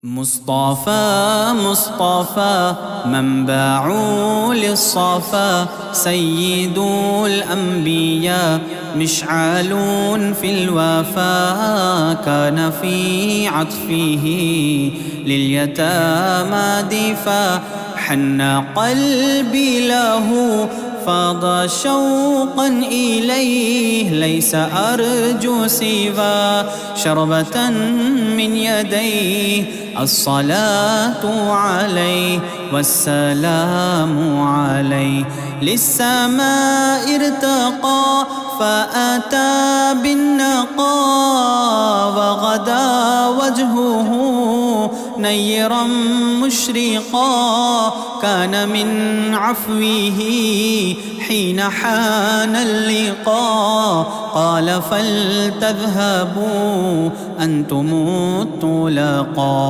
مصطفى مصطفى منبع للصفا سيد الأنبياء مشعل في الوفا كان في عطفه لليتامى دفا حن قلبي له فاض شوقا إليه ليس أرجو سوى شربة من يديه الصلاة عليه والسلام عليه للسماء ارتقى فأتى بالنقى وغدا وجهه نيرا مشرقا كان من عفوه حين حان اللقاء قال فلتذهبوا أنتم الطلقاء.